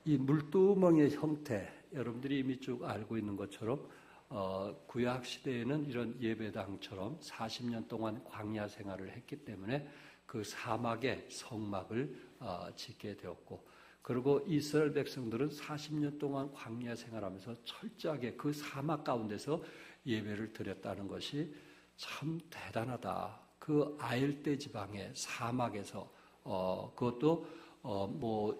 이 물두멍의 형태, 여러분들이 이미 쭉 알고 있는 것처럼 구약 시대에는 이런 예배당처럼 40년 동안 광야 생활을 했기 때문에 그 사막에 성막을 짓게 되었고, 그리고 이스라엘 백성들은 40년 동안 광야 생활하면서 철저하게 그 사막 가운데서 예배를 드렸다는 것이 참 대단하다. 그 아열대 지방의 사막에서 그것도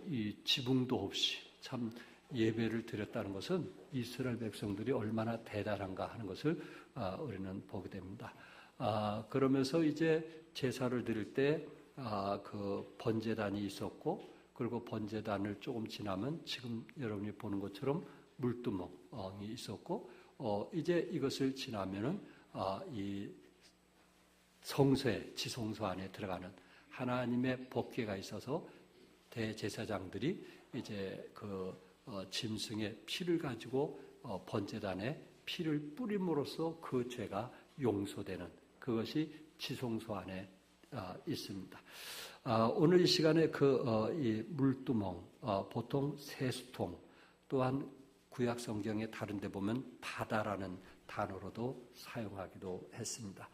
이 지붕도 없이 참 예배를 드렸다는 것은 이스라엘 백성들이 얼마나 대단한가 하는 것을 우리는 보게 됩니다. 그러면서 이제 제사를 드릴 때 그 번제단이 있었고, 그리고 번제단을 조금 지나면 지금 여러분이 보는 것처럼 물두멍이 있었고, 이제 이것을 지나면은 이 성소에, 지성소 안에 들어가는 하나님의 법궤가 있어서 대제사장들이 이제 그 짐승의 피를 가지고 번제단에 피를 뿌림으로써 그 죄가 용서되는 그것이 지성소 안에 있습니다. 오늘 이 시간에 이 물두멍, 보통 세수통, 또한 구약 성경의 다른 데 보면 바다라는 단어로도 사용하기도 했습니다.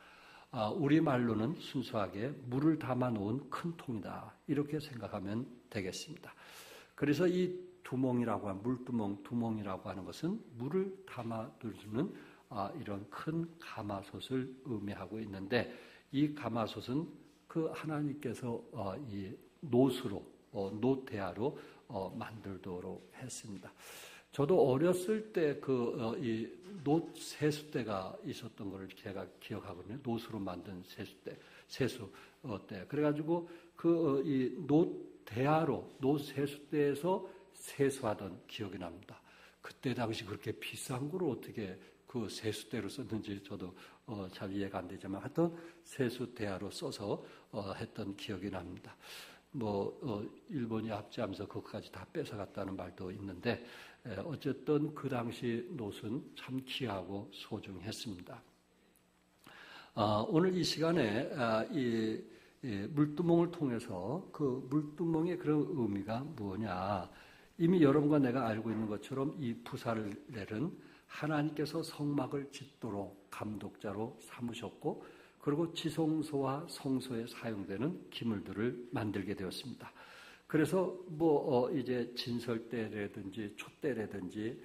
우리말로는 순수하게 물을 담아 놓은 큰 통이다, 이렇게 생각하면 되겠습니다. 그래서 이 두멍이라고 하는, 물두멍, 두멍이라고 하는 것은 물을 담아두는 이런 큰 가마솥을 의미하고 있는데, 이 가마솥은 그 하나님께서 이 놋으로, 놋대야로 만들도록 했습니다. 저도 어렸을 때 이 놋 세수대가 있었던 걸 제가 기억하거든요. 놋으로 만든 세수대. 그래가지고 이 놋대야로, 놋 세수대에서 세수하던 기억이 납니다. 그때 당시 그렇게 비싼 걸 어떻게 그 세수대로 썼는지 저도 잘 이해가 안 되지만, 하여튼 세수대야로 써서 했던 기억이 납니다. 일본이 압제하면서 그것까지 다 뺏어갔다는 말도 있는데, 어쨌든 그 당시 놋은 참 귀하고 소중했습니다. 오늘 이 시간에 이 물두멍을 통해서 그 물두멍의 그런 의미가 뭐냐, 이미 여러분과 내가 알고 있는 것처럼 이 부살렐은 하나님께서 성막을 짓도록 감독자로 삼으셨고, 그리고 지성소와 성소에 사용되는 기물들을 만들게 되었습니다. 그래서 이제 진설대라든지 촛대라든지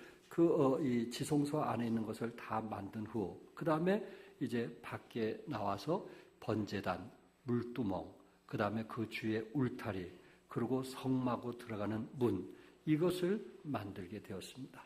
이 지성소 안에 있는 것을 다 만든 후, 그 다음에 이제 밖에 나와서 번제단, 물두멍, 그 다음에 그 주위에 울타리, 그리고 성막으로 들어가는 문, 이것을 만들게 되었습니다.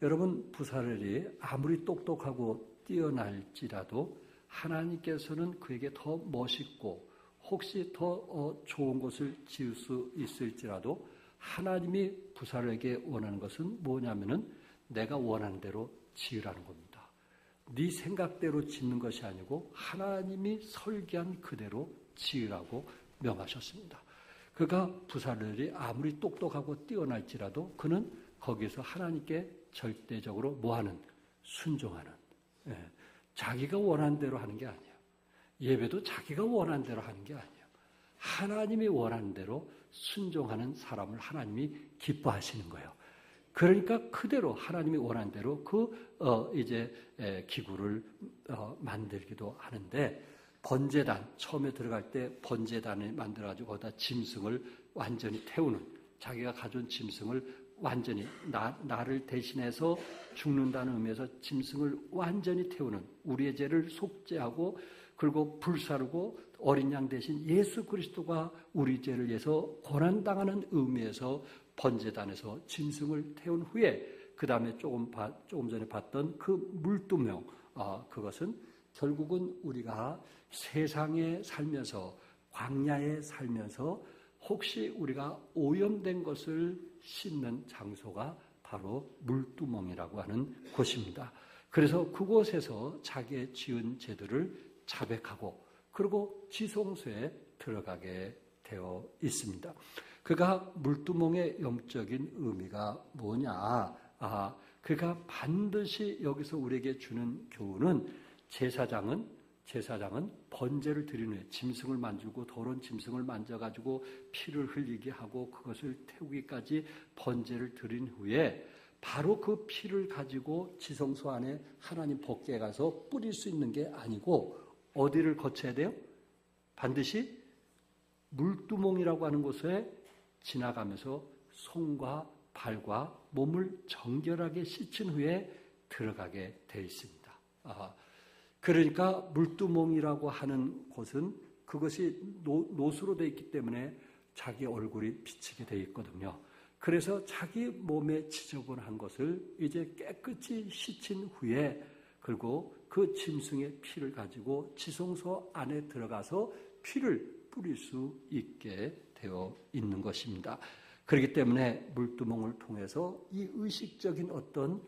여러분, 부살렐이 아무리 똑똑하고 뛰어날지라도 하나님께서는 그에게 더 멋있고 혹시 더 좋은 것을 지을 수 있을지라도, 하나님이 부살렐에게 원하는 것은 뭐냐면은 내가 원하는 대로 지으라는 겁니다. 네 생각대로 짓는 것이 아니고 하나님이 설계한 그대로 지으라고 명하셨습니다. 그가 부살렐이 아무리 똑똑하고 뛰어날지라도 그는 거기서 하나님께 절대적으로 뭐하는? 순종하는. 자기가 원하는 대로 하는 게 아니에요. 예배도 자기가 원하는 대로 하는 게 아니에요. 하나님이 원하는 대로 순종하는 사람을 하나님이 기뻐하시는 거예요. 그러니까 그대로 하나님이 원하는 대로 이제 기구를 만들기도 하는데, 번제단, 처음에 들어갈 때 번제단을 만들어가지고 거기다 짐승을 완전히 태우는, 자기가 가져온 짐승을 완전히 나를 대신해서 죽는다는 의미에서 짐승을 완전히 태우는, 우리의 죄를 속죄하고 그리고 불사르고 어린 양 대신 예수 그리스도가 우리 죄를 위해서 고난당하는 의미에서 번제단에서 짐승을 태운 후에, 그 다음에 조금 전에 봤던 그 물두멍, 그것은 결국은 우리가 세상에 살면서, 광야에 살면서 혹시 우리가 오염된 것을 씻는 장소가 바로 물두멍이라고 하는 곳입니다. 그래서 그곳에서 자기의 지은 죄들을 자백하고 그리고 지성소에 들어가게 되어 있습니다. 그가 물두멍의 영적인 의미가 뭐냐? 그가 반드시 여기서 우리에게 주는 교훈은, 제사장은 제사장은 번제를 드린 후에 짐승을 만지고 더러운 짐승을 만져가지고 피를 흘리게 하고 그것을 태우기까지 번제를 드린 후에 바로 그 피를 가지고 지성소 안에 하나님 법궤에 가서 뿌릴 수 있는 게 아니고 어디를 거쳐야 돼요? 반드시 물두멍이라고 하는 곳에 지나가면서 손과 발과 몸을 정결하게 씻은 후에 들어가게 되어 있습니다. 그러니까 물두멍이라고 하는 곳은 그것이 노수로 되어 있기 때문에 자기 얼굴이 비치게 되어 있거든요. 그래서 자기 몸에 지저분한 것을 이제 깨끗이 씻은 후에 그리고 그 짐승의 피를 가지고 지성소 안에 들어가서 피를 뿌릴 수 있게 되어 있는 것입니다. 그렇기 때문에 물두멍을 통해서 이 의식적인 어떤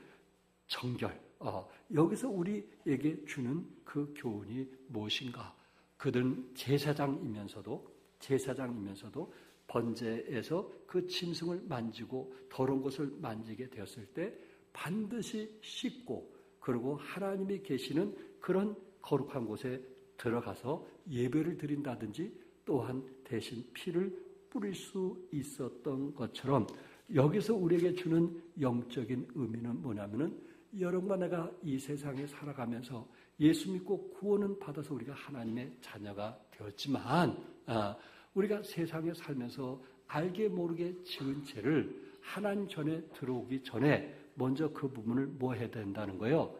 정결, 여기서 우리에게 주는 그 교훈이 무엇인가? 그들은 제사장이면서도 번제에서 그 짐승을 만지고 더러운 것을 만지게 되었을 때 반드시 씻고 그리고 하나님이 계시는 그런 거룩한 곳에 들어가서 예배를 드린다든지 또한 대신 피를 뿌릴 수 있었던 것처럼 여기서 우리에게 주는 영적인 의미는 뭐냐면은 여러분과 내가 이 세상에 살아가면서 예수 믿고 구원은 받아서 우리가 하나님의 자녀가 되었지만 우리가 세상에 살면서 알게 모르게 지은 죄를 하나님 전에 들어오기 전에 먼저 그 부분을 뭐 해야 된다는 거예요?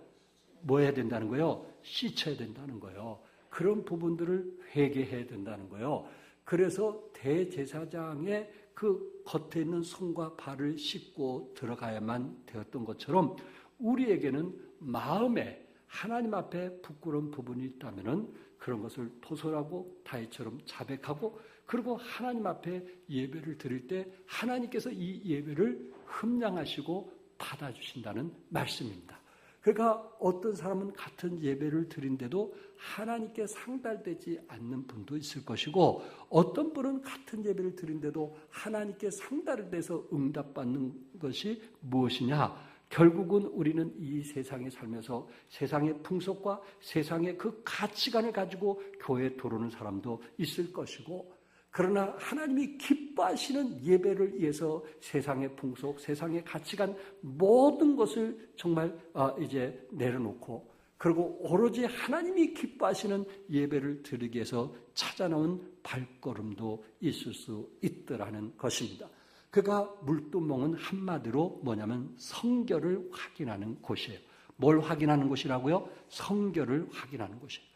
뭐 해야 된다는 거예요? 씻어야 된다는 거예요. 그런 부분들을 회개해야 된다는 거예요. 그래서 대제사장의 그 겉에 있는 손과 발을 씻고 들어가야만 되었던 것처럼 우리에게는 마음에 하나님 앞에 부끄러운 부분이 있다면은 그런 것을 토설하고 다윗처럼 자백하고 그리고 하나님 앞에 예배를 드릴 때 하나님께서 이 예배를 흠량하시고 받아주신다는 말씀입니다. 그러니까 어떤 사람은 같은 예배를 드린데도 하나님께 상달되지 않는 분도 있을 것이고 어떤 분은 같은 예배를 드린데도 하나님께 상달돼서 응답받는 것이 무엇이냐? 결국은 우리는 이 세상에 살면서 세상의 풍속과 세상의 그 가치관을 가지고 교회에 들어오는 사람도 있을 것이고 그러나 하나님이 기뻐하시는 예배를 위해서 세상의 풍속, 세상의 가치관 모든 것을 정말 이제 내려놓고 그리고 오로지 하나님이 기뻐하시는 예배를 드리기 위해서 찾아 나온 발걸음도 있을 수 있더라는 것입니다. 그가 물두멍은 한마디로 뭐냐면 성결을 확인하는 곳이에요. 뭘 확인하는 곳이라고요? 성결을 확인하는 곳이에요.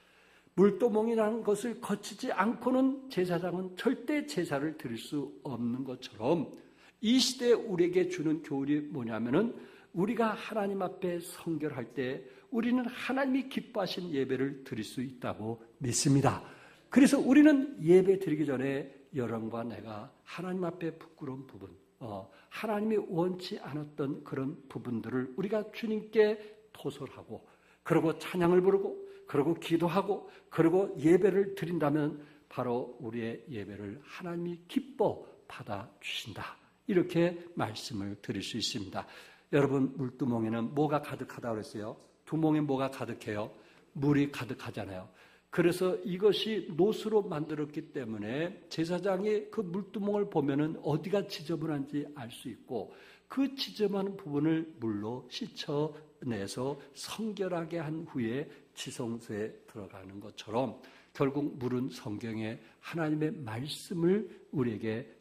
물두멍이라는 것을 거치지 않고는 제사장은 절대 제사를 드릴 수 없는 것처럼 이 시대에 우리에게 주는 교훈이 뭐냐면은 우리가 하나님 앞에 성결할 때 우리는 하나님이 기뻐하신 예배를 드릴 수 있다고 믿습니다. 그래서 우리는 예배 드리기 전에 여러분과 내가 하나님 앞에 부끄러운 부분, 하나님이 원치 않았던 그런 부분들을 우리가 주님께 토설하고 그리고 찬양을 부르고 그리고 기도하고 그리고 예배를 드린다면 바로 우리의 예배를 하나님이 기뻐 받아주신다. 이렇게 말씀을 드릴 수 있습니다. 여러분 물두멍에는 뭐가 가득하다고 그랬어요? 두멍에 뭐가 가득해요? 물이 가득하잖아요. 그래서 이것이 노수로 만들었기 때문에 제사장이 그 물두멍을 보면은 어디가 지저분한지 알 수 있고 그 지저분한 부분을 물로 씻어내서 성결하게 한 후에 지성소에 들어가는 것처럼 결국 물은 성경에 하나님의 말씀을 우리에게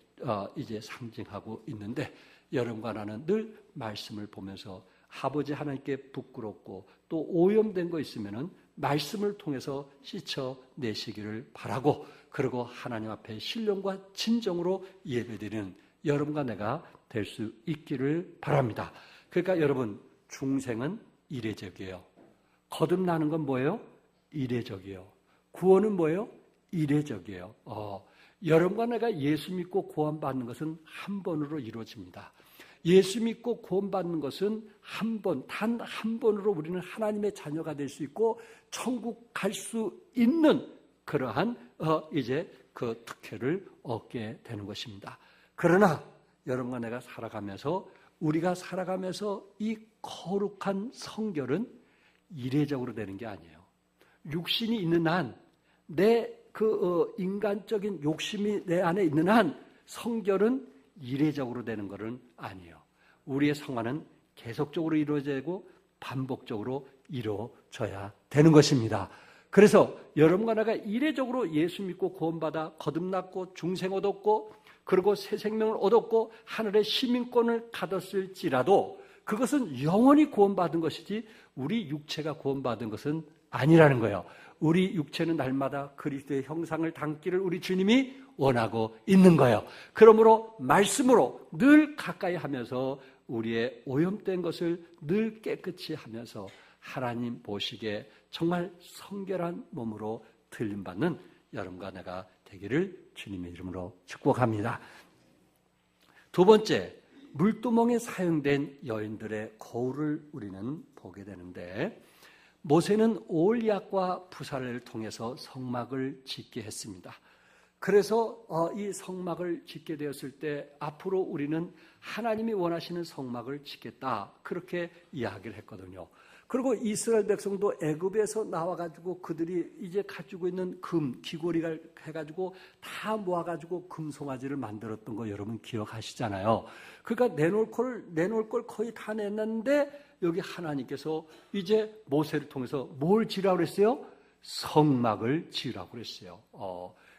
이제 상징하고 있는데 여러분과 나는 늘 말씀을 보면서 아버지 하나님께 부끄럽고 또 오염된 거 있으면은 말씀을 통해서 씻어내시기를 바라고 그리고 하나님 앞에 신령과 진정으로 예배드리는 여러분과 내가 될 수 있기를 바랍니다. 그러니까 여러분 중생은 이례적이에요. 거듭나는 건 뭐예요? 이례적이에요. 구원은 뭐예요? 이례적이에요. 여러분과 내가 예수 믿고 구원받는 것은 한 번으로 이루어집니다. 예수 믿고 구원받는 것은 한 번, 단 한 번으로 우리는 하나님의 자녀가 될 수 있고 천국 갈 수 있는 그러한 이제 그 특혜를 얻게 되는 것입니다. 그러나 여러분과 내가 살아가면서 우리가 살아가면서 이 거룩한 성결은 이례적으로 되는 게 아니에요. 육신이 있는 한, 내 인간적인 욕심이 내 안에 있는 한 성결은 이례적으로 되는 것은 아니에요. 우리의 성화는 계속적으로 이루어지고 반복적으로 이루어져야 되는 것입니다. 그래서 여러분과 내가 이례적으로 예수 믿고 구원받아 거듭났고 중생 얻었고 그리고 새 생명을 얻었고 하늘의 시민권을 가졌을지라도 그것은 영원히 구원받은 것이지 우리 육체가 구원받은 것은 아니라는 거예요. 우리 육체는 날마다 그리스도의 형상을 담기를 우리 주님이 원하고 있는 거예요. 그러므로 말씀으로 늘 가까이 하면서 우리의 오염된 것을 늘 깨끗이 하면서 하나님 보시기에 정말 성결한 몸으로 들림받는 여러분과 내가 되기를 주님의 이름으로 축복합니다. 두 번째, 물두멍에 사용된 여인들의 거울을 우리는 보게 되는데 모세는 올리압과 부사를 통해서 성막을 짓게 했습니다. 그래서 이 성막을 짓게 되었을 때 앞으로 우리는 하나님이 원하시는 성막을 짓겠다 그렇게 이야기를 했거든요. 그리고 이스라엘 백성도 애굽에서 나와가지고 그들이 이제 가지고 있는 금, 귀고리를 해가지고 다 모아가지고 금송아지를 만들었던 거 여러분 기억하시잖아요. 그러니까 내놓을 걸 거의 다 내놨는데 여기 하나님께서 이제 모세를 통해서 뭘 지으라고 그랬어요? 성막을 지으라고 그랬어요.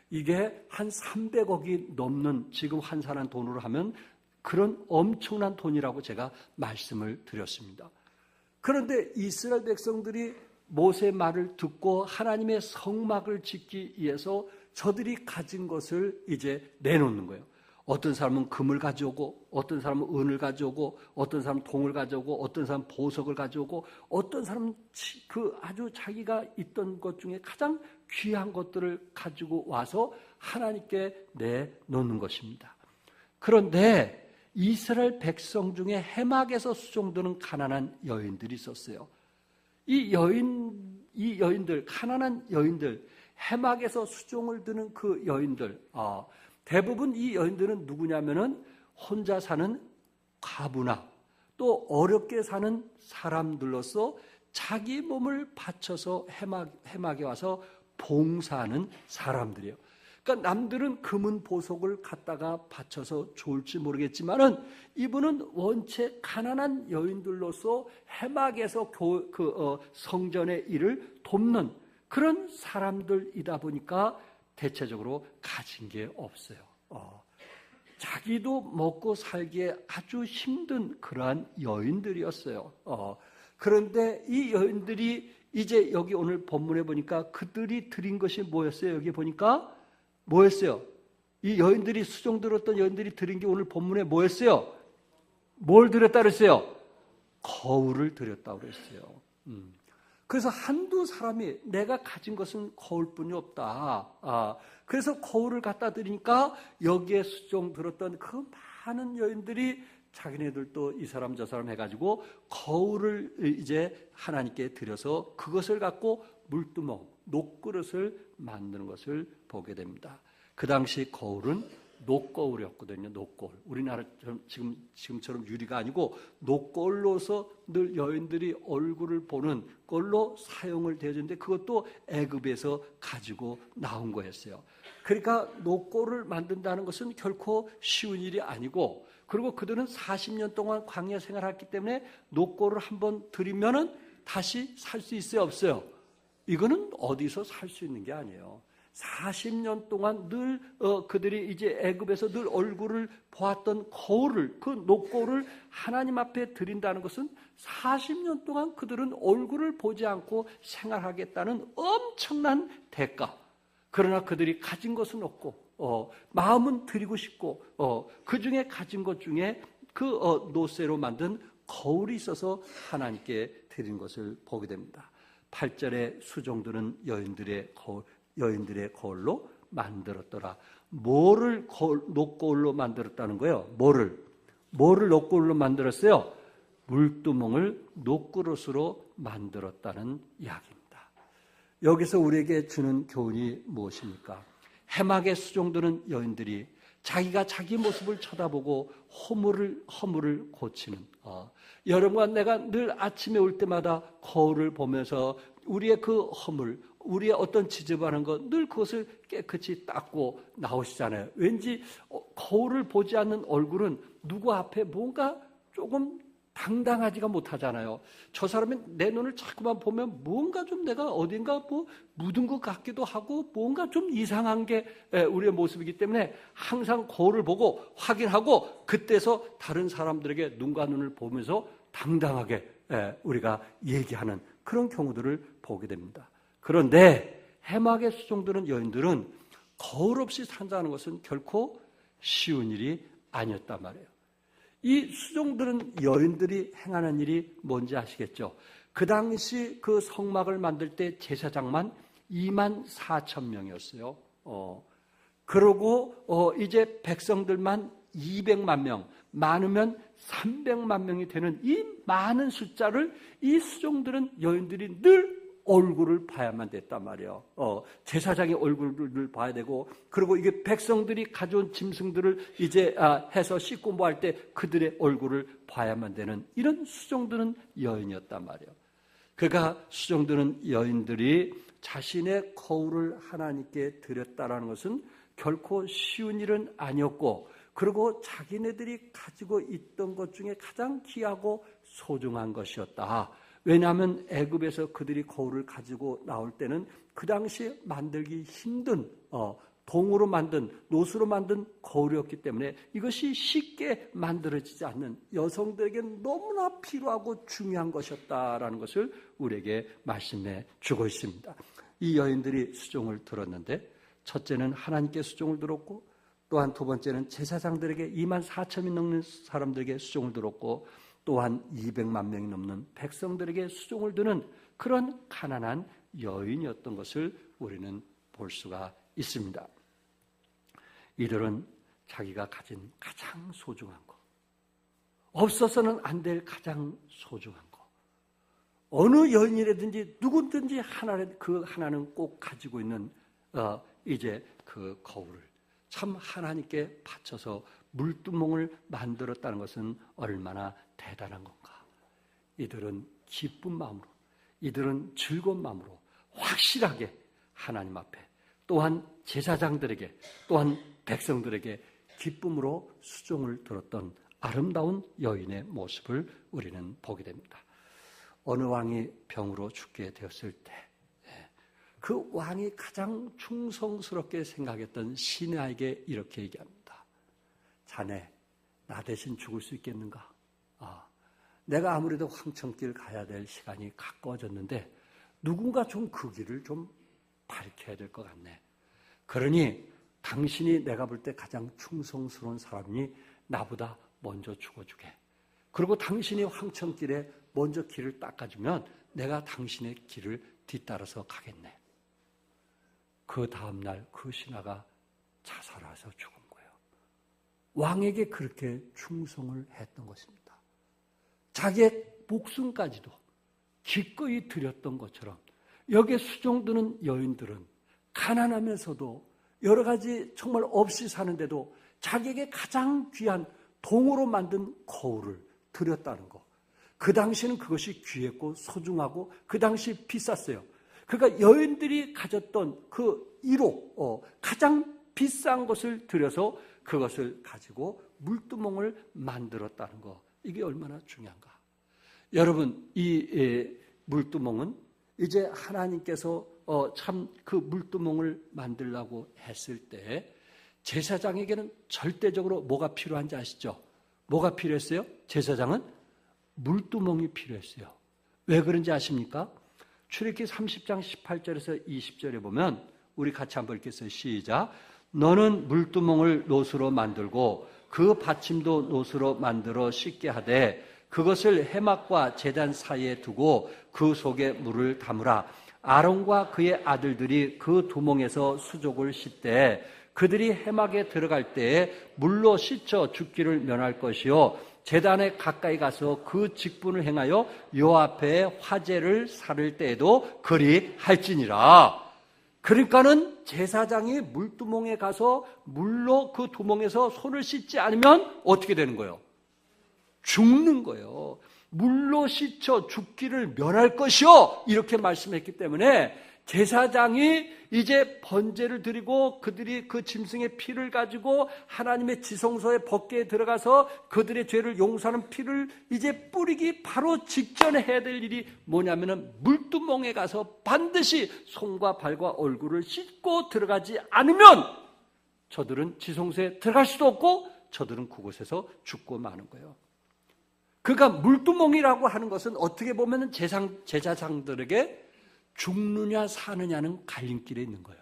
이게 한 300억이 넘는 지금 환산한 돈으로 하면 그런 엄청난 돈이라고 제가 말씀을 드렸습니다. 그런데 이스라엘 백성들이 모세의 말을 듣고 하나님의 성막을 짓기 위해서 저들이 가진 것을 이제 내놓는 거예요. 어떤 사람은 금을 가져오고 어떤 사람은 은을 가져오고 어떤 사람은 동을 가져오고 어떤 사람은 보석을 가져오고 어떤 사람은 그 아주 자기가 있던 것 중에 가장 귀한 것들을 가지고 와서 하나님께 내놓는 것입니다. 그런데 이스라엘 백성 중에 해막에서 수종드는 가난한 여인들이 있었어요. 이 여인들, 가난한 여인들, 해막에서 수종을 드는 그 여인들, 대부분 이 여인들은 누구냐면은 혼자 사는 과부나 또 어렵게 사는 사람들로서 자기 몸을 바쳐서 해막에 와서 봉사하는 사람들이에요. 그러니까 남들은 금은 보석을 갖다가 바쳐서 좋을지 모르겠지만은 이분은 원체 가난한 여인들로서 해막에서 성전의 일을 돕는 그런 사람들이다 보니까 대체적으로 가진 게 없어요. 자기도 먹고 살기에 아주 힘든 그러한 여인들이었어요. 그런데 이 여인들이 이제 여기 오늘 본문에 보니까 그들이 드린 것이 뭐였어요? 여기 보니까 뭐였어요? 이 여인들이 수종들었던 여인들이 드린 게 오늘 본문에 뭐였어요? 뭘 드렸다 그랬어요? 거울을 드렸다고 그랬어요. 그래서 한두 사람이 내가 가진 것은 거울뿐이 없다. 그래서 거울을 갖다 드리니까 여기에 수종들었던 그 많은 여인들이 자기네들도 이 사람 저 사람 해가지고 거울을 이제 하나님께 드려서 그것을 갖고 물두멍, 녹그릇을 만드는 것을 보게 됩니다. 그 당시 거울은 녹거울이었거든요. 녹거울. 우리나라처럼 지금처럼 유리가 아니고 녹거울로서 늘 여인들이 얼굴을 보는 걸로 사용을 되어졌는데 그것도 애굽에서 가지고 나온 거였어요. 그러니까 녹거울을 만든다는 것은 결코 쉬운 일이 아니고 그리고 그들은 40년 동안 광야 생활했기 때문에 녹거울을 한번 들이면은 다시 살 수 있어요, 없어요? 이거는 어디서 살 수 있는 게 아니에요. 40년 동안 늘 그들이 이제 애굽에서 늘 얼굴을 보았던 거울을 그 녹거울을 하나님 앞에 드린다는 것은 40년 동안 그들은 얼굴을 보지 않고 생활하겠다는 엄청난 대가. 그러나 그들이 가진 것은 없고 마음은 드리고 싶고 그 중에 가진 것 중에 그 노쇠로 만든 거울이 있어서 하나님께 드린 것을 보게 됩니다. 8절에 수종들은 여인들의 거울로 만들었더라. 뭐를 녹거울로 만들었다는 거예요? 뭐를 녹거울로 만들었어요? 물두멍을 녹그릇으로 만들었다는 이야기입니다. 여기서 우리에게 주는 교훈이 무엇입니까? 해막에 수종드는 여인들이 자기가 자기 모습을 쳐다보고 허물을 고치는 여러분과 내가 늘 아침에 올 때마다 거울을 보면서 우리의 그 허물, 우리의 어떤 지저분한 거 늘 그것을 깨끗이 닦고 나오시잖아요. 왠지 거울을 보지 않는 얼굴은 누구 앞에 뭔가 조금 당당하지가 못하잖아요. 저 사람이 내 눈을 자꾸만 보면 뭔가 좀 내가 어딘가 뭐 묻은 것 같기도 하고 뭔가 좀 이상한 게 우리의 모습이기 때문에 항상 거울을 보고 확인하고 그때서 다른 사람들에게 눈과 눈을 보면서 당당하게 우리가 얘기하는 그런 경우들을 보게 됩니다. 그런데 해막의 수종들은 여인들은 거울 없이 산다는 것은 결코 쉬운 일이 아니었단 말이에요. 이 수종들은 여인들이 행하는 일이 뭔지 아시겠죠? 그 당시 그 성막을 만들 때 제사장만 24,000명이었어요. 그러고 이제 백성들만 200만 명, 많으면 300만 명이 되는 이 많은 숫자를 이 수종들은 여인들이 늘 얼굴을 봐야만 됐단 말이에요. 제사장의 얼굴을 봐야 되고, 그리고 이게 백성들이 가져온 짐승들을 이제 해서 씻고 뭐 할 때 그들의 얼굴을 봐야만 되는 이런 수종들은 여인이었단 말이에요. 그러니까 수종들은 여인들이 자신의 거울을 하나님께 드렸다라는 것은 결코 쉬운 일은 아니었고, 그리고 자기네들이 가지고 있던 것 중에 가장 귀하고 소중한 것이었다. 왜냐하면 애굽에서 그들이 거울을 가지고 나올 때는 그 당시에 만들기 힘든 동으로 만든 노수로 만든 거울이었기 때문에 이것이 쉽게 만들어지지 않는 여성들에게 너무나 필요하고 중요한 것이었다라는 것을 우리에게 말씀해 주고 있습니다. 이 여인들이 수종을 들었는데 첫째는 하나님께 수종을 들었고 또한 두 번째는 제사장들에게 24,000이 넘는 사람들에게 수종을 들었고 또한 200만 명이 넘는 백성들에게 수종을 드는 그런 가난한 여인이었던 것을 우리는 볼 수가 있습니다. 이들은 자기가 가진 가장 소중한 것, 없어서는 안 될 가장 소중한 것, 어느 여인이라든지 누구든지 하나는 꼭 가지고 있는 이제 그 거울을 참 하나님께 바쳐서 물두멍을 만들었다는 것은 얼마나 대단한 건가. 이들은 기쁜 마음으로, 이들은 즐거운 마음으로 확실하게 하나님 앞에 또한 제사장들에게 또한 백성들에게 기쁨으로 수종을 들었던 아름다운 여인의 모습을 우리는 보게 됩니다. 어느 왕이 병으로 죽게 되었을 때 그 왕이 가장 충성스럽게 생각했던 신하에게 이렇게 얘기합니다. 자네, 나 대신 죽을 수 있겠는가? 내가 아무래도 황천길 가야 될 시간이 가까워졌는데 누군가 좀 그 길을 좀 밝혀야 될 것 같네. 그러니 당신이 내가 볼 때 가장 충성스러운 사람이 나보다 먼저 죽어주게. 그리고 당신이 황천길에 먼저 길을 닦아주면 내가 당신의 길을 뒤따라서 가겠네. 그 다음날 그 신하가 자살해서 죽은 거예요. 왕에게 그렇게 충성을 했던 것입니다. 자기의 목숨까지도 기꺼이 드렸던 것처럼 여기에 수종드는 여인들은 가난하면서도 여러 가지 정말 없이 사는데도 자기에게 가장 귀한 동으로 만든 거울을 드렸다는 것. 그 당시에는 그것이 귀했고 소중하고 그 당시 비쌌어요. 그러니까 여인들이 가졌던 그 1호 가장 비싼 것을 들여서 그것을 가지고 물두멍을 만들었다는 것. 이게 얼마나 중요한가. 여러분, 이 물두멍은 이제 하나님께서 참 그 물두멍을 만들라고 했을 때 제사장에게는 절대적으로 뭐가 필요한지 아시죠? 뭐가 필요했어요? 제사장은 물두멍이 필요했어요. 왜 그런지 아십니까? 출애굽기 30장 18절에서 20절에 보면 우리 같이 한번 읽겠어요. 시작. 너는 물두멍을 노수로 만들고 그 받침도 노수로 만들어 씻게 하되 그것을 해막과 제단 사이에 두고 그 속에 물을 담으라. 아론과 그의 아들들이 그 두멍에서 수족을 씻되 그들이 해막에 들어갈 때에 물로 씻어 죽기를 면할 것이요 제단에 가까이 가서 그 직분을 행하여 요 앞에 화제를 사를 때에도 그리 할지니라. 그러니까는 제사장이 물두멍에 가서 물로 그 두멍에서 손을 씻지 않으면 어떻게 되는 거예요? 죽는 거예요. 물로 씻어 죽기를 면할 것이요 이렇게 말씀했기 때문에 제사장이 이제 번제를 드리고 그들이 그 짐승의 피를 가지고 하나님의 지성소의 법궤에 들어가서 그들의 죄를 용서하는 피를 이제 뿌리기 바로 직전에 해야 될 일이 뭐냐면은 물두멍에 가서 반드시 손과 발과 얼굴을 씻고 들어가지 않으면 저들은 지성소에 들어갈 수도 없고 저들은 그곳에서 죽고 마는 거예요. 그러니까 물두멍이라고 하는 것은 어떻게 보면 제사장들에게 죽느냐 사느냐는 갈림길에 있는 거예요.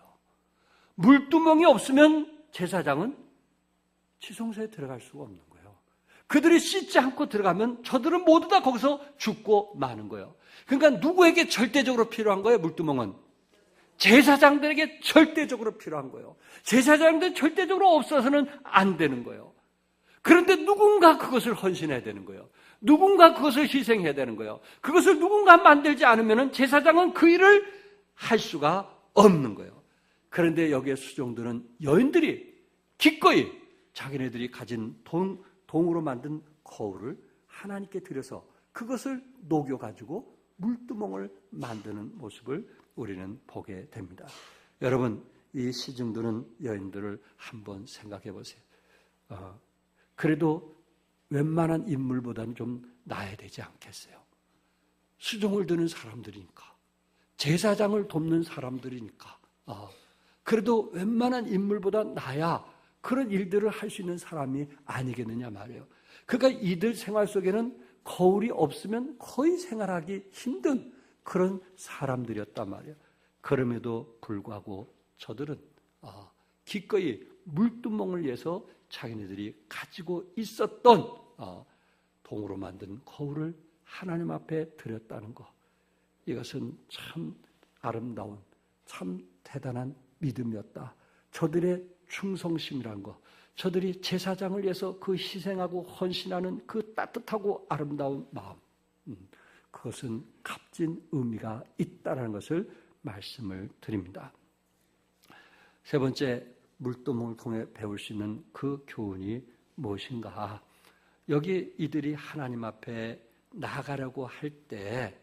물두멍이 없으면 제사장은 지성소에 들어갈 수가 없는 거예요. 그들이 씻지 않고 들어가면 저들은 모두 다 거기서 죽고 마는 거예요. 그러니까 누구에게 절대적으로 필요한 거예요? 물두멍은 제사장들에게 절대적으로 필요한 거예요. 제사장들 절대적으로 없어서는 안 되는 거예요. 그런데 누군가 그것을 헌신해야 되는 거예요. 누군가 그것을 희생해야 되는 거예요. 그것을 누군가 만들지 않으면 제사장은 그 일을 할 수가 없는 거예요. 그런데 여기에 수종들은 여인들이 기꺼이 자기네들이 가진 동으로 만든 거울을 하나님께 드려서 그것을 녹여가지고 물두멍을 만드는 모습을 우리는 보게 됩니다. 여러분, 이 시중들은 여인들을 한번 생각해 보세요. 그래도 웬만한 인물보다는 좀 나아야 되지 않겠어요? 수종을 드는 사람들이니까, 제사장을 돕는 사람들이니까, 그래도 웬만한 인물보다 나야 그런 일들을 할 수 있는 사람이 아니겠느냐 말이에요. 그러니까 이들 생활 속에는 거울이 없으면 거의 생활하기 힘든 그런 사람들이었단 말이에요. 그럼에도 불구하고 저들은 기꺼이 물두멍을 위해서 자기네들이 가지고 있었던 동으로 만든 거울을 하나님 앞에 드렸다는 것, 이것은 참 아름다운, 참 대단한 믿음이었다. 저들의 충성심이란 것, 저들이 제사장을 위해서 그 희생하고 헌신하는 그 따뜻하고 아름다운 마음, 그것은 값진 의미가 있다는 것을 말씀을 드립니다. 세 번째, 물두멍을 통해 배울 수 있는 그 교훈이 무엇인가? 여기 이들이 하나님 앞에 나가려고 할 때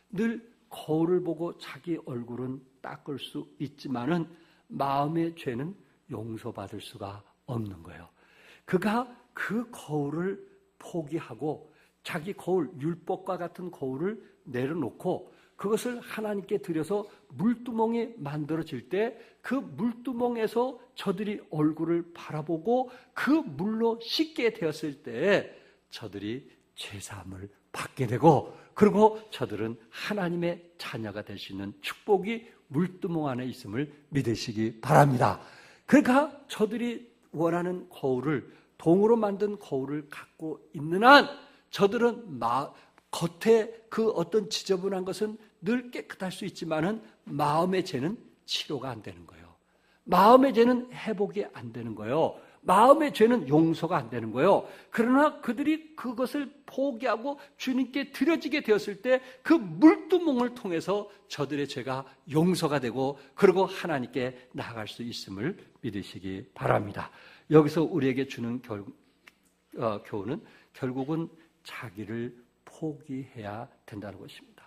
늘 거울을 보고 자기 얼굴은 닦을 수 있지만은 마음의 죄는 용서받을 수가 없는 거예요. 그가 그 거울을 포기하고 자기 거울, 율법과 같은 거울을 내려놓고 그것을 하나님께 드려서 물두멍이 만들어질 때 그 물두멍에서 저들이 얼굴을 바라보고 그 물로 씻게 되었을 때 저들이 죄사함을 받게 되고, 그리고 저들은 하나님의 자녀가 될 수 있는 축복이 물두멍 안에 있음을 믿으시기 바랍니다. 그러니까 저들이 원하는 거울을, 동으로 만든 거울을 갖고 있는 한 저들은 겉에 그 어떤 지저분한 것은 늘 깨끗할 수 있지만은 마음의 죄는 치료가 안 되는 거예요. 마음의 죄는 회복이 안 되는 거예요. 마음의 죄는 용서가 안 되는 거예요. 그러나 그들이 그것을 포기하고 주님께 드려지게 되었을 때 그 물두멍을 통해서 저들의 죄가 용서가 되고 그리고 하나님께 나아갈 수 있음을 믿으시기 바랍니다. 여기서 우리에게 주는 교훈은 결국은 자기를 포기해야 된다는 것입니다.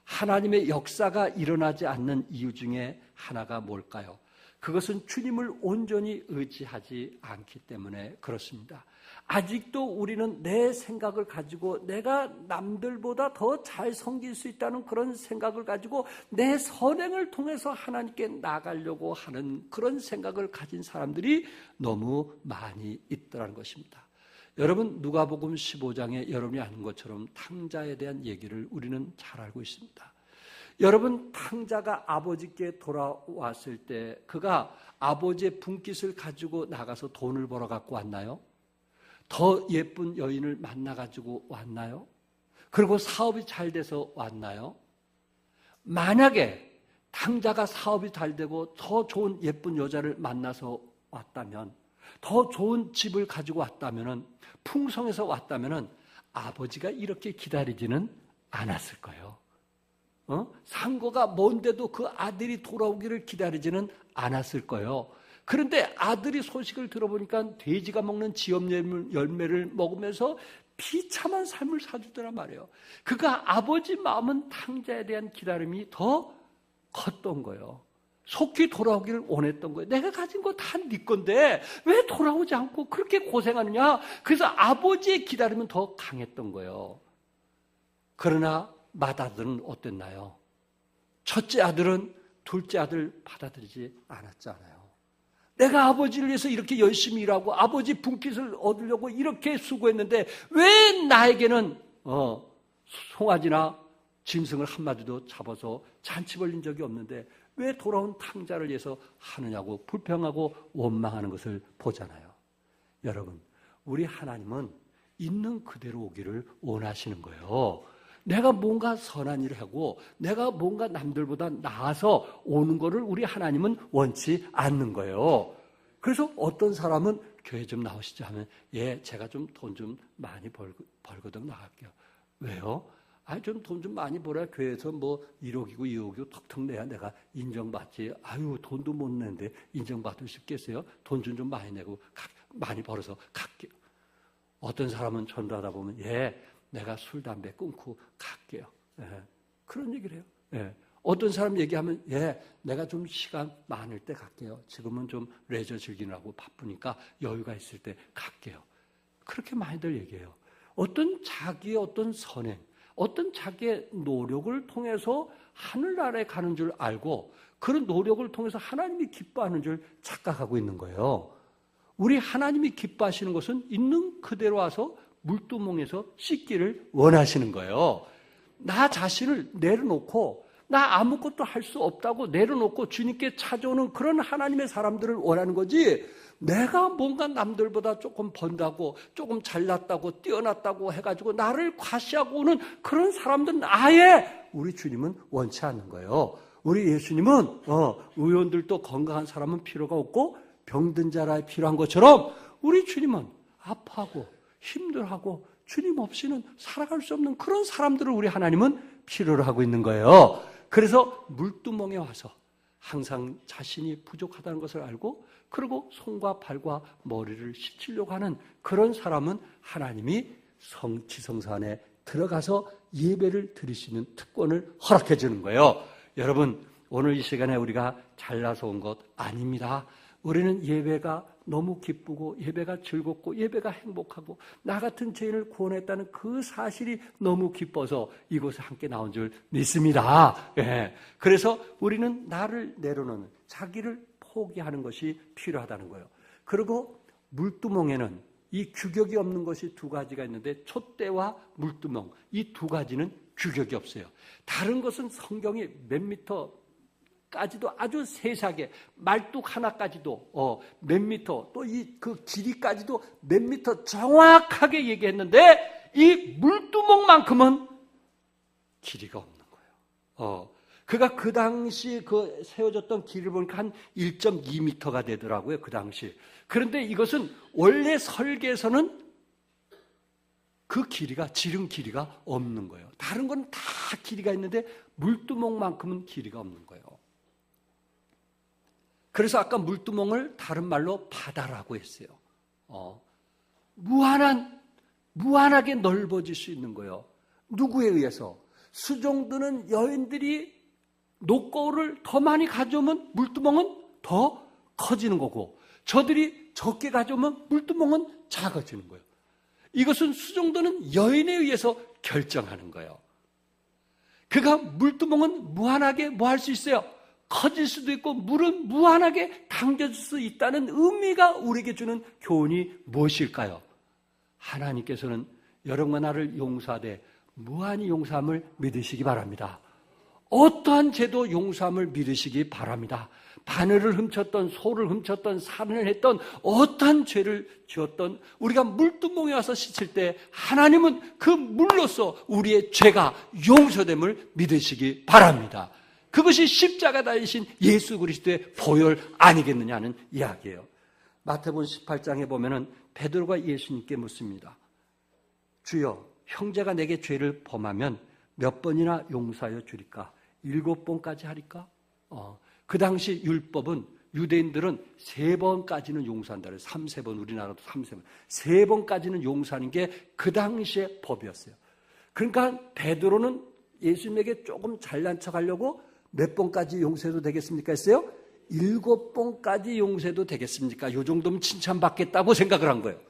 하나님의 역사가 일어나지 않는 이유 중에 하나가 뭘까요? 그것은 주님을 온전히 의지하지 않기 때문에 그렇습니다. 아직도 우리는 내 생각을 가지고 내가 남들보다 더 잘 섬길 수 있다는 그런 생각을 가지고 내 선행을 통해서 하나님께 나가려고 하는 그런 생각을 가진 사람들이 너무 많이 있더라는 것입니다. 여러분, 누가복음 15장에 여러분이 아는 것처럼 탕자에 대한 얘기를 우리는 잘 알고 있습니다. 여러분, 탕자가 아버지께 돌아왔을 때 그가 아버지의 분깃을 가지고 나가서 돈을 벌어 갖고 왔나요? 더 예쁜 여인을 만나 가지고 왔나요? 그리고 사업이 잘 돼서 왔나요? 만약에 탕자가 사업이 잘 되고 더 좋은 예쁜 여자를 만나서 왔다면, 더 좋은 집을 가지고 왔다면, 풍성해서 왔다면 아버지가 이렇게 기다리지는 않았을 거예요. 상고가 먼데도 그 아들이 돌아오기를 기다리지는 않았을 거예요. 그런데 아들이 소식을 들어보니까 돼지가 먹는 지엽 열매를 먹으면서 비참한 삶을 사주더란 말이에요. 그가 아버지 마음은 탕자에 대한 기다림이 더 컸던 거예요. 속히 돌아오기를 원했던 거예요. 내가 가진 거 다 네 건데 왜 돌아오지 않고 그렇게 고생하느냐. 그래서 아버지의 기다림은 더 강했던 거예요. 그러나 맏아들은 어땠나요? 첫째 아들은 둘째 아들 받아들이지 않았잖아요. 내가 아버지를 위해서 이렇게 열심히 일하고 아버지 분깃을 얻으려고 이렇게 수고했는데 왜 나에게는 송아지나 짐승을 한 마디도 잡아서 잔치 벌린 적이 없는데 왜 돌아온 탕자를 위해서 하느냐고 불평하고 원망하는 것을 보잖아요. 여러분, 우리 하나님은 있는 그대로 오기를 원하시는 거예요. 내가 뭔가 선한 일을 하고 내가 뭔가 남들보다 나아서 오는 거를 우리 하나님은 원치 않는 거예요. 그래서 어떤 사람은 교회 좀 나오시죠 하면 제가 좀 돈 좀 많이 벌거든 나갈게요. 왜요? 좀 돈 좀 많이 벌어야 교회에서 뭐 1억이고 2억이고 턱턱 내야 내가 인정받지. 돈도 못 내는데 인정받을 수 있겠어요? 돈 좀 많이 내고 많이 벌어서 갈게요. 어떤 사람은 전도하다 보면 내가 술, 담배 끊고 갈게요. 그런 얘기를 해요. 어떤 사람 얘기하면 내가 좀 시간 많을 때 갈게요. 지금은 좀 레저 즐기느라고 바쁘니까 여유가 있을 때 갈게요. 그렇게 많이들 얘기해요. 어떤 자기의 어떤 선행, 어떤 자기의 노력을 통해서 하늘나라에 가는 줄 알고 그런 노력을 통해서 하나님이 기뻐하는 줄 착각하고 있는 거예요. 우리 하나님이 기뻐하시는 것은 있는 그대로 와서 물두멍에서 씻기를 원하시는 거예요. 나 자신을 내려놓고 나 아무것도 할 수 없다고 내려놓고 주님께 찾아오는 그런 하나님의 사람들을 원하는 거지, 내가 뭔가 남들보다 조금 번다고 조금 잘났다고 뛰어났다고 해가지고 나를 과시하고 오는 그런 사람들은 아예 우리 주님은 원치 않는 거예요. 우리 예수님은 의원들도 건강한 사람은 필요가 없고 병든 자라 필요한 것처럼 우리 주님은 아파하고 힘들어하고 주님 없이는 살아갈 수 없는 그런 사람들을 우리 하나님은 필요로 하고 있는 거예요. 그래서 물두멍에 와서 항상 자신이 부족하다는 것을 알고 그리고 손과 발과 머리를 씻으려고 하는 그런 사람은 하나님이 지성소 안에 들어가서 예배를 드릴 수 있는 특권을 허락해 주는 거예요. 여러분, 오늘 이 시간에 우리가 잘나서 온 것 아닙니다. 우리는 예배가 너무 기쁘고 예배가 즐겁고 예배가 행복하고 나 같은 죄인을 구원했다는 그 사실이 너무 기뻐서 이곳에 함께 나온 줄 믿습니다. 그래서 우리는 나를 내려놓는, 자기를 포기하는 것이 필요하다는 거예요. 그리고 물두멍에는 이 규격이 없는 것이 두 가지가 있는데 촛대와 물두멍, 이 두 가지는 규격이 없어요. 다른 것은 성경이 몇 미터 까지도 아주 세세하게 말뚝 하나까지도 몇 미터 또 그 길이까지도 몇 미터 정확하게 얘기했는데 이 물두멍만큼은 길이가 없는 거예요. 그가 그 당시 그 세워졌던 길을 보니까 한 1.2m가 되더라고요. 그 당시. 그런데 이것은 원래 설계에서는 그 길이가 지름 길이가 없는 거예요. 다른 건 다 길이가 있는데 물두멍만큼은 길이가 없는 거예요. 그래서 아까 물두멍을 다른 말로 바다라고 했어요. 무한하게 넓어질 수 있는 거예요. 누구에 의해서? 수종드는 여인들이 노거울을 더 많이 가져오면 물두멍은 더 커지는 거고, 저들이 적게 가져오면 물두멍은 작아지는 거예요. 이것은 수종드는 여인에 의해서 결정하는 거예요. 그가 물두멍은 무한하게 뭐 할 수 있어요? 커질 수도 있고 물은 무한하게 당겨질 수 있다는 의미가 우리에게 주는 교훈이 무엇일까요? 하나님께서는 여러분과 나를 용서하되 무한히 용서함을 믿으시기 바랍니다. 어떠한 죄도 용서함을 믿으시기 바랍니다. 바늘을 훔쳤던, 소를 훔쳤던, 살인을 했던, 어떠한 죄를 지었던 우리가 물두멍에 와서 씻을 때 하나님은 그 물로서 우리의 죄가 용서됨을 믿으시기 바랍니다. 그것이 십자가 달리신 예수 그리스도의 보혈 아니겠느냐 하는 이야기예요. 마태복음 18장에 보면은 베드로가 예수님께 묻습니다. 주여, 형제가 내게 죄를 범하면 몇 번이나 용서하여 주리까? 7번까지 하리까? 그 당시 율법은 유대인들은 3번까지는 용서한다 그래요. 3세번, 우리나라도 3세번. 3번까지는 용서하는 게 그 당시의 법이었어요. 그러니까 베드로는 예수님에게 조금 잘난 척하려고 몇 번까지 용서해도 되겠습니까? 했어요. 7번까지 용서해도 되겠습니까? 이 정도면 칭찬받겠다고 생각을 한 거예요.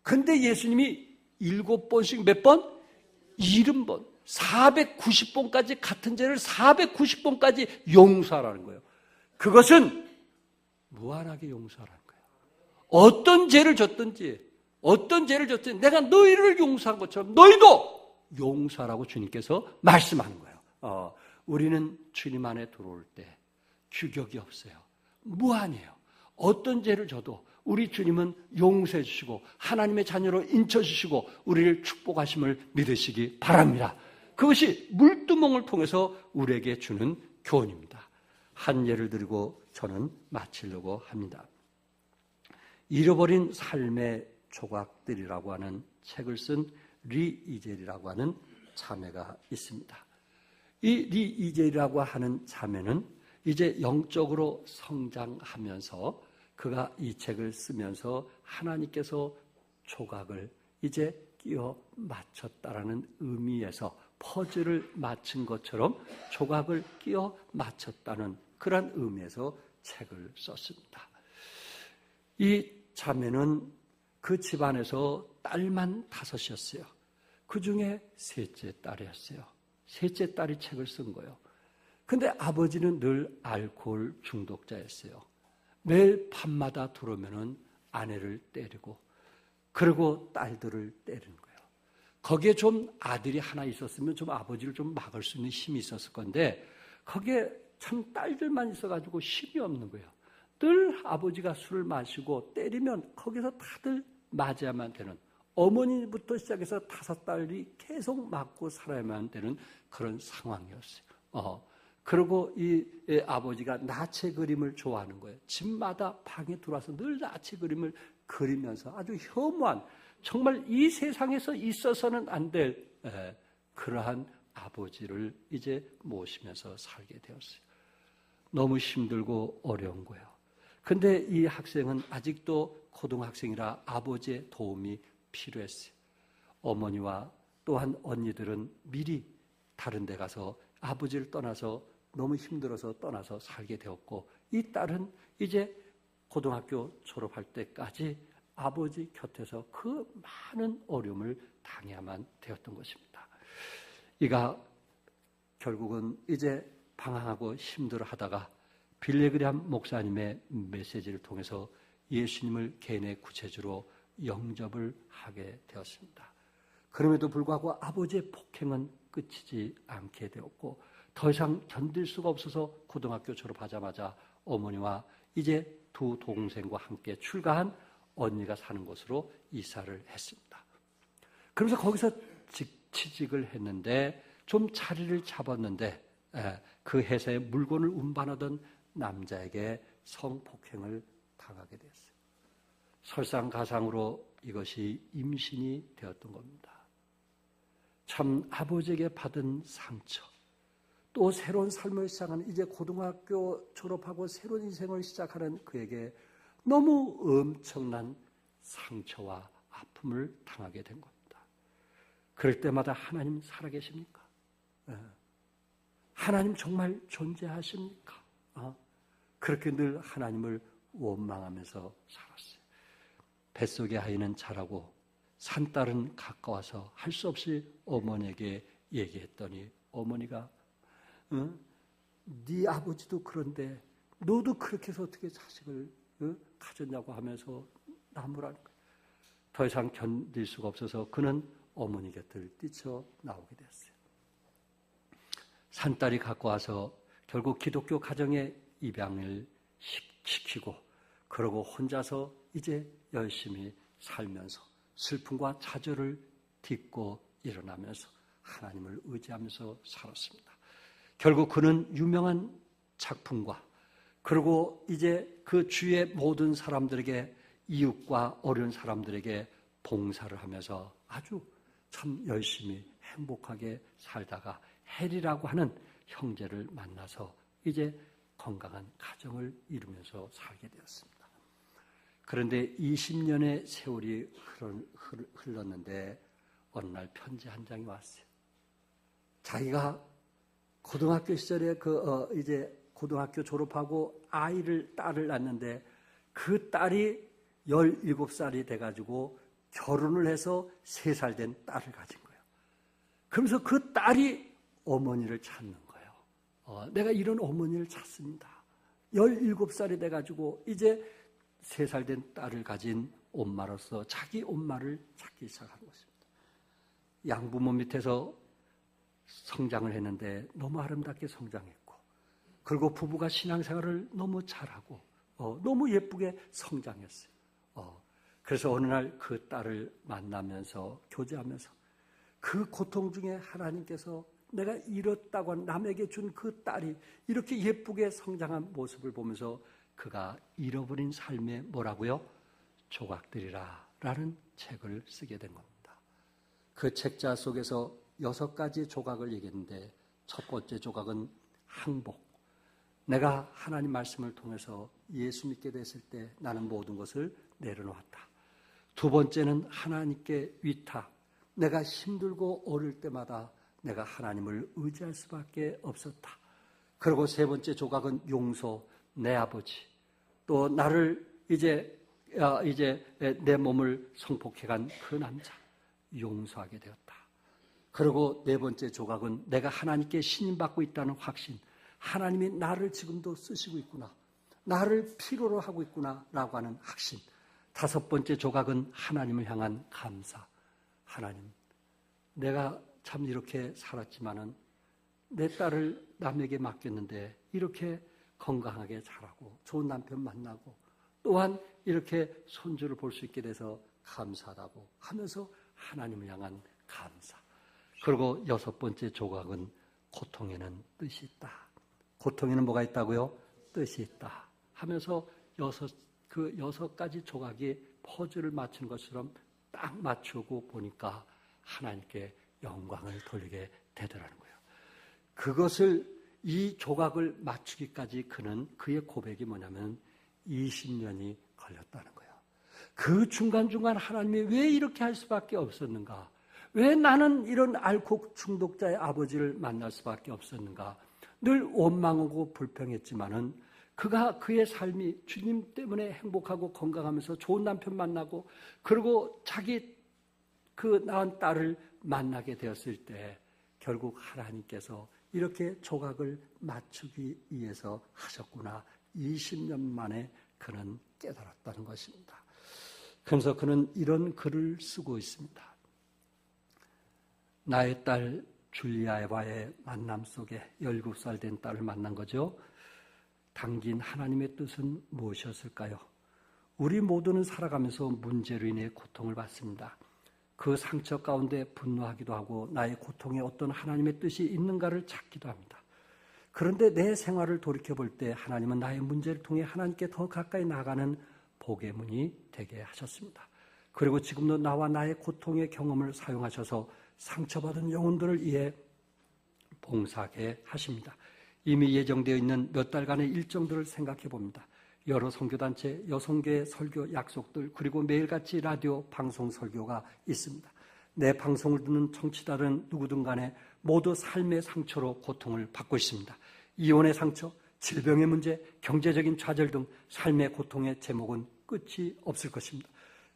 근데 예수님이 7번씩 몇 번? 70번, 490번까지 같은 죄를 490번까지 용서하라는 거예요. 그것은 무한하게 용서하라는 거예요. 어떤 죄를 졌든지 내가 너희를 용서한 것처럼 너희도 용서하라고 주님께서 말씀하는 거예요. 우리는 주님 안에 들어올 때 규격이 없어요. 무한해요. 어떤 죄를 져도 우리 주님은 용서해 주시고 하나님의 자녀로 인쳐주시고 우리를 축복하심을 믿으시기 바랍니다. 그것이 물두멍을 통해서 우리에게 주는 교훈입니다. 한 예를 들고 저는 마치려고 합니다. 잃어버린 삶의 조각들이라고 하는 책을 쓴 리 이젤이라고 하는 자매가 있습니다. 이 리 이젤이라고 하는 자매는 이제 영적으로 성장하면서 그가 이 책을 쓰면서 하나님께서 조각을 이제 끼워 맞췄다라는 의미에서 퍼즐을 맞춘 것처럼 조각을 끼워 맞췄다는 그런 의미에서 책을 썼습니다. 이 자매는 그 집안에서 딸만 5이었어요. 그 중에 셋째 딸이었어요. 셋째 딸이 책을 쓴 거예요. 근데 아버지는 늘 알코올 중독자였어요. 매일 밤마다 들어오면은 아내를 때리고 그리고 딸들을 때리는 거예요. 거기에 좀 아들이 하나 있었으면 좀 아버지를 좀 막을 수 있는 힘이 있었을 건데 거기에 참 딸들만 있어가지고 힘이 없는 거예요. 늘 아버지가 술을 마시고 때리면 거기서 다들 맞아야만 되는, 어머니부터 시작해서 5딸이 계속 맞고 살아야만 되는 그런 상황이었어요. 그리고 이 아버지가 나체 그림을 좋아하는 거예요. 집마다 방에 들어와서 늘 나체 그림을 그리면서 아주 혐오한, 정말 이 세상에서 있어서는 안 될 그러한 아버지를 이제 모시면서 살게 되었어요. 너무 힘들고 어려운 거예요. 근데 이 학생은 아직도 고등학생이라 아버지의 도움이 필요했어요. 어머니와 또한 언니들은 미리 다른 데 가서 아버지를 떠나서 너무 힘들어서 떠나서 살게 되었고, 이 딸은 이제 고등학교 졸업할 때까지 아버지 곁에서 그 많은 어려움을 당해야만 되었던 것입니다. 이가 결국은 이제 방황하고 힘들어하다가 빌레그램 목사님의 메시지를 통해서 예수님을 개인의 구세주로 영접을 하게 되었습니다. 그럼에도 불구하고 아버지의 폭행은 끝이지 않게 되었고, 더 이상 견딜 수가 없어서 고등학교 졸업하자마자 어머니와 이제 2 동생과 함께 출가한 언니가 사는 곳으로 이사를 했습니다. 그러면서 거기서 취직을 했는데 좀 자리를 잡았는데 그 회사에 물건을 운반하던 남자에게 성폭행을 당하게 됐어요. 설상가상으로 이것이 임신이 되었던 겁니다. 참 아버지에게 받은 상처, 또 새로운 삶을 시작하는, 이제 고등학교 졸업하고 새로운 인생을 시작하는 그에게 너무 엄청난 상처와 아픔을 당하게 된 겁니다. 그럴 때마다 하나님 살아계십니까? 하나님 정말 존재하십니까? 그렇게 늘 하나님을 원망하면서 살았어요. 뱃속의 아이는 자라고 산딸은 가까워서 할 수 없이 어머니에게 얘기했더니 어머니가 네 아버지도 그런데 너도 그렇게 해서 어떻게 자식을 가졌냐고 하면서 나무라는 거예요. 더 이상 견딜 수가 없어서 그는 어머니 곁을 뛰쳐나오게 됐어요. 산딸이 갖고 와서 결국 기독교 가정에 입양을 시키고, 그러고 혼자서 이제 열심히 살면서 슬픔과 좌절을 딛고 일어나면서 하나님을 의지하면서 살았습니다. 결국 그는 유명한 작품과 그리고 이제 그 주위의 모든 사람들에게, 이웃과 어려운 사람들에게 봉사를 하면서 아주 참 열심히 행복하게 살다가 헬이라고 하는 형제를 만나서 이제 건강한 가정을 이루면서 살게 되었습니다. 그런데 20년의 세월이 흘렀는데 어느 날 편지 한 장이 왔어요. 자기가 고등학교 시절에 이제 고등학교 졸업하고 딸을 낳는데 그 딸이 17살이 돼가지고 결혼을 해서 3살 된 딸을 가진 거예요. 그러면서 그 딸이 어머니를 찾는 거예요. 내가 이런 어머니를 찾습니다. 17살이 돼가지고 이제 3살 된 딸을 가진 엄마로서 자기 엄마를 찾기 시작하는 것입니다. 양부모 밑에서 성장을 했는데 너무 아름답게 성장했고, 그리고 부부가 신앙생활을 너무 잘하고 너무 예쁘게 성장했어요. 그래서 어느 날 그 딸을 만나면서 교제하면서 그 고통 중에 하나님께서 내가 잃었다고 남에게 준 그 딸이 이렇게 예쁘게 성장한 모습을 보면서 그가 잃어버린 삶의 뭐라고요? 조각들이라 라는 책을 쓰게 된 겁니다. 그 책자 속에서 6가지 조각을 얘기했는데, 첫 번째 조각은 항복. 내가 하나님 말씀을 통해서 예수 믿게 됐을 때 나는 모든 것을 내려놓았다. 두 번째는 하나님께 위탁. 내가 힘들고 어릴 때마다 내가 하나님을 의지할 수밖에 없었다. 그리고 세 번째 조각은 용서. 내 아버지, 또 나를 이제 내 몸을 성폭해간 그 남자 용서하게 되었다. 그리고 네 번째 조각은 내가 하나님께 신임받고 있다는 확신. 하나님이 나를 지금도 쓰시고 있구나, 나를 필요로 하고 있구나 라고 하는 확신. 다섯 번째 조각은 하나님을 향한 감사. 하나님, 내가 참 이렇게 살았지만은 내 딸을 남에게 맡겼는데 이렇게 건강하게 자라고 좋은 남편 만나고 또한 이렇게 손주를 볼 수 있게 돼서 감사하다고 하면서 하나님을 향한 감사. 그리고 여섯 번째 조각은 고통에는 뜻이 있다. 고통에는 뭐가 있다고요? 뜻이 있다 하면서 그 6가지 조각이 퍼즐을 맞춘 것처럼 딱 맞추고 보니까 하나님께 영광을 돌리게 되더라는 거예요. 그것을, 이 조각을 맞추기까지 그의 고백이 뭐냐면 20년이 걸렸다는 거예요. 그 중간중간 하나님이 왜 이렇게 할 수밖에 없었는가? 왜 나는 이런 알코올 중독자의 아버지를 만날 수밖에 없었는가? 늘 원망하고 불평했지만은 그의 삶이 주님 때문에 행복하고 건강하면서 좋은 남편 만나고 그리고 자기 그 낳은 딸을 만나게 되었을 때 결국 하나님께서 이렇게 조각을 맞추기 위해서 하셨구나. 20년 만에 그는 깨달았다는 것입니다. 그래서 그는 이런 글을 쓰고 있습니다. 나의 딸 줄리아와의 만남 속에 17살 된 딸을 만난 거죠. 당긴 하나님의 뜻은 무엇이었을까요? 우리 모두는 살아가면서 문제로 인해 고통을 받습니다. 그 상처 가운데 분노하기도 하고 나의 고통에 어떤 하나님의 뜻이 있는가를 찾기도 합니다. 그런데 내 생활을 돌이켜볼 때 하나님은 나의 문제를 통해 하나님께 더 가까이 나가는 복의 문이 되게 하셨습니다. 그리고 지금도 나와 나의 고통의 경험을 사용하셔서 상처받은 영혼들을 위해 봉사하게 하십니다. 이미 예정되어 있는 몇 달간의 일정들을 생각해 봅니다. 여러 선교단체, 여성교회 설교 약속들, 그리고 매일같이 라디오 방송 설교가 있습니다. 내 방송을 듣는 청취자들은 누구든 간에 모두 삶의 상처로 고통을 받고 있습니다. 이혼의 상처, 질병의 문제, 경제적인 좌절 등 삶의 고통의 제목은 끝이 없을 것입니다.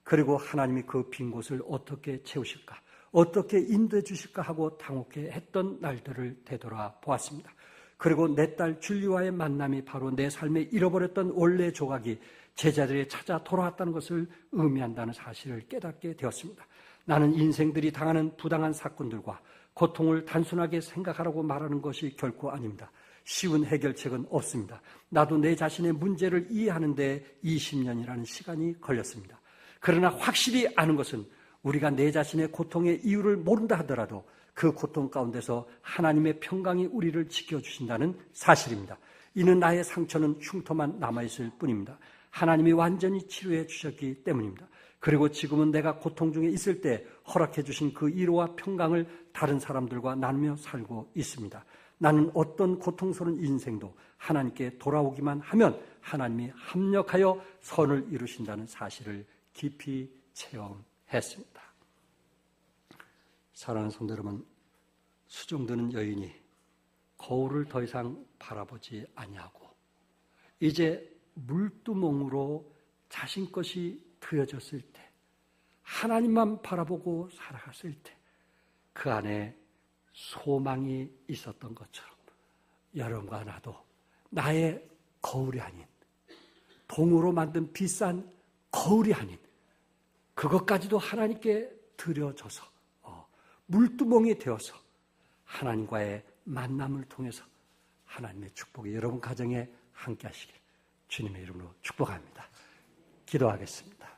그리고 하나님이 그 빈 곳을 어떻게 채우실까, 어떻게 인도해 주실까 하고 당혹해 했던 날들을 되돌아 보았습니다. 그리고 내 딸 줄리와의 만남이 바로 내 삶에 잃어버렸던 원래 조각이 제자들이 찾아 돌아왔다는 것을 의미한다는 사실을 깨닫게 되었습니다. 나는 인생들이 당하는 부당한 사건들과 고통을 단순하게 생각하라고 말하는 것이 결코 아닙니다. 쉬운 해결책은 없습니다. 나도 내 자신의 문제를 이해하는 데 20년이라는 시간이 걸렸습니다. 그러나 확실히 아는 것은 우리가 내 자신의 고통의 이유를 모른다 하더라도 그 고통 가운데서 하나님의 평강이 우리를 지켜주신다는 사실입니다. 이는 나의 상처는 흉터만 남아있을 뿐입니다. 하나님이 완전히 치료해 주셨기 때문입니다. 그리고 지금은 내가 고통 중에 있을 때 허락해 주신 그 위로와 평강을 다른 사람들과 나누며 살고 있습니다. 나는 어떤 고통스러운 인생도 하나님께 돌아오기만 하면 하나님이 합력하여 선을 이루신다는 사실을 깊이 체험했습니다. 사랑하는 성도 여러분, 수종드는 여인이 거울을 더 이상 바라보지 아니하고 이제 물두멍으로 자신 것이 드어졌을 때, 하나님만 바라보고 살아갔을 때 그 안에 소망이 있었던 것처럼 여러분과 나도 나의 거울이 아닌, 동으로 만든 비싼 거울이 아닌 그것까지도 하나님께 드려져서 물두멍이 되어서 하나님과의 만남을 통해서 하나님의 축복이 여러분 가정에 함께 하시길 주님의 이름으로 축복합니다. 기도하겠습니다.